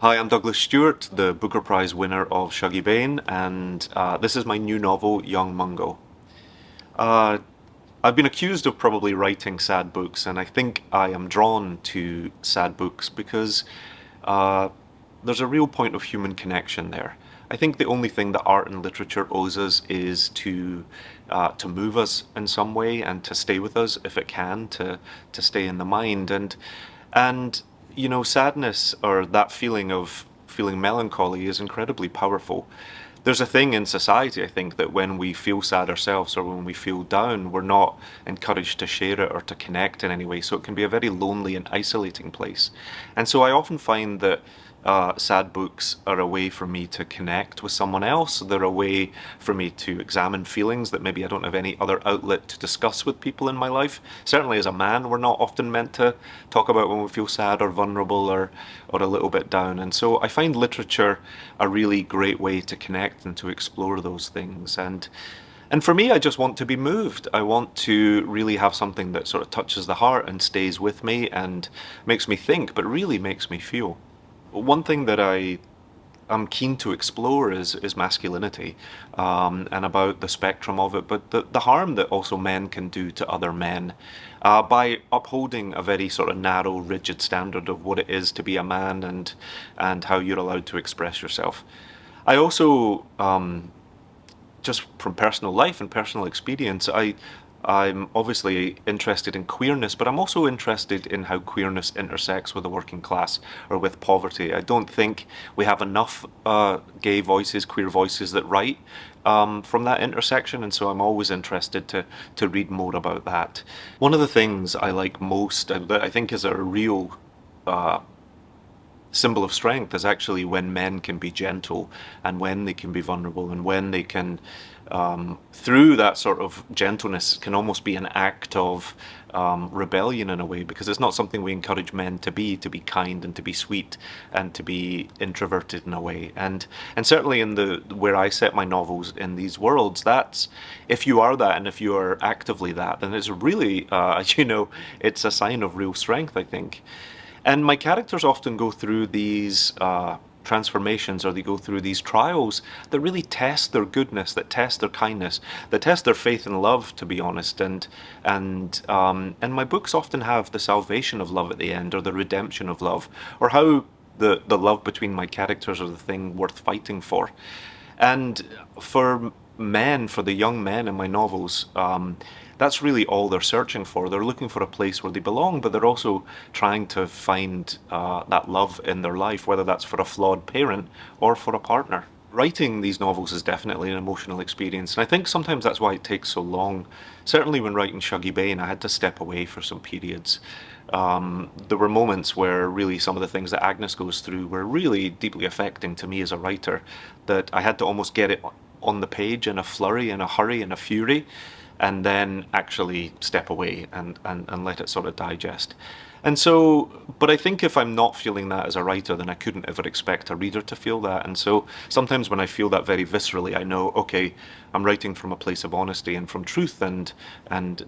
Hi, I'm Douglas Stuart, the Booker Prize winner of Shuggie Bain, and this is my new novel, Young Mungo. Uh, I've been accused of probably writing sad books, and I think I am drawn to sad books because uh, there's a real point of human connection there. I think the only thing that art and literature owes us is to move us in some way and to stay with us if it can, to stay in the mind. And sadness or that feeling of feeling melancholy is incredibly powerful. There's a thing in society, I think, that when we feel sad ourselves or when we feel down, we're not encouraged to share it or to connect in any way. So it can be a very lonely and isolating place. And so I often find that sad books are a way for me to connect with someone else. They're a way for me to examine feelings that maybe I don't have any other outlet to discuss with people in my life. Certainly as a man, we're not often meant to talk about when we feel sad or vulnerable or a little bit down. And so I find literature a really great way to connect and to explore those things. And for me, I just want to be moved. I want to really have something that sort of touches the heart and stays with me and makes me think, but really makes me feel. One thing that I'm keen to explore is masculinity, and about the spectrum of it, but the harm that also men can do to other men by upholding a very sort of narrow, rigid standard of what it is to be a man and how you're allowed to express yourself. I also just from personal life and personal experience, I'm obviously interested in queerness, but I'm also interested in how queerness intersects with the working class or with poverty. I don't think we have enough gay voices, queer voices that write from that intersection, and so I'm always interested to read more about that. One of the things I like most, that I think is a real symbol of strength, is actually when men can be gentle and when they can be vulnerable and when they can, through that sort of gentleness, can almost be an act of rebellion in a way, because it's not something we encourage men to be kind and to be sweet and to be introverted in a way. And certainly in the where I set my novels in these worlds, that's, if you are that and if you are actively that, then it's really, it's a sign of real strength, I think. And my characters often go through these transformations, or they go through these trials that really test their goodness, that test their kindness, that test their faith and love, to be honest. And my books often have the salvation of love at the end, or the redemption of love, or how the love between my characters are the thing worth fighting for. And for men, for the young men in my novels, that's really all they're searching for. They're looking for a place where they belong, but they're also trying to find that love in their life, whether that's for a flawed parent or for a partner. Writing these novels is definitely an emotional experience, and I think sometimes that's why it takes so long. Certainly when writing Shuggie Bain, I had to step away for some periods. There were moments where really some of the things that Agnes goes through were really deeply affecting to me as a writer, that I had to almost get it on the page in a flurry, in a hurry, in a fury, and then actually step away and let it sort of digest. And so, but I think if I'm not feeling that as a writer, then I couldn't ever expect a reader to feel that. And so sometimes when I feel that very viscerally, I know, okay, I'm writing from a place of honesty and from truth, and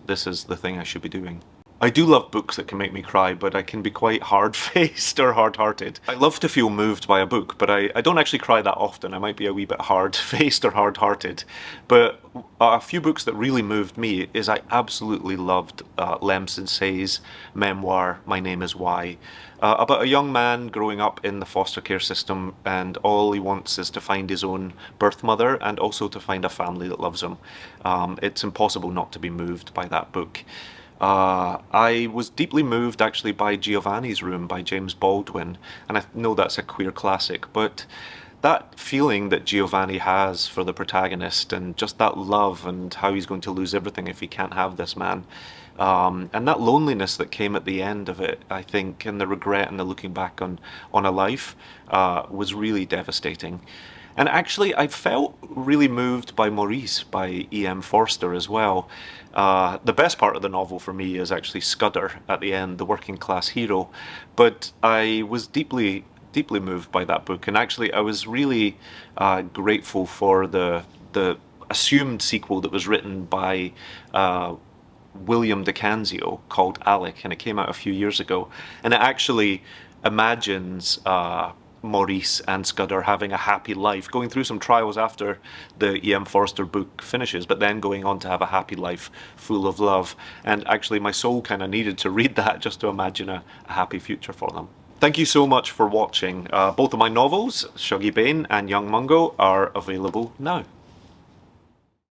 this is the thing I should be doing. I do love books that can make me cry, but I can be quite hard-faced or hard-hearted. I love to feel moved by a book, but I don't actually cry that often. I might be a wee bit hard-faced or hard-hearted. But a few books that really moved me is I absolutely loved Lemn Sensei's memoir, My Name is Why, about a young man growing up in the foster care system, and all he wants is to find his own birth mother and also to find a family that loves him. It's impossible not to be moved by that book. I was deeply moved actually by Giovanni's Room by James Baldwin, and I know that's a queer classic, but that feeling that Giovanni has for the protagonist, and just that love and how he's going to lose everything if he can't have this man, and that loneliness that came at the end of it, I think, and the regret and the looking back on a life, was really devastating. And actually, I felt really moved by Maurice, by E.M. Forster as well. The best part of the novel for me is actually Scudder at the end, the working class hero. But I was deeply, deeply moved by that book. And actually, I was really grateful for the assumed sequel that was written by William DeCanzio called Alec, and it came out a few years ago. And it actually imagines Maurice and Scudder having a happy life, going through some trials after the E.M. Forster book finishes, but then going on to have a happy life full of love. And actually my soul kind of needed to read that just to imagine a happy future for them. Thank you so much for watching. Both of my novels, Shuggie Bain and Young Mungo, are available now.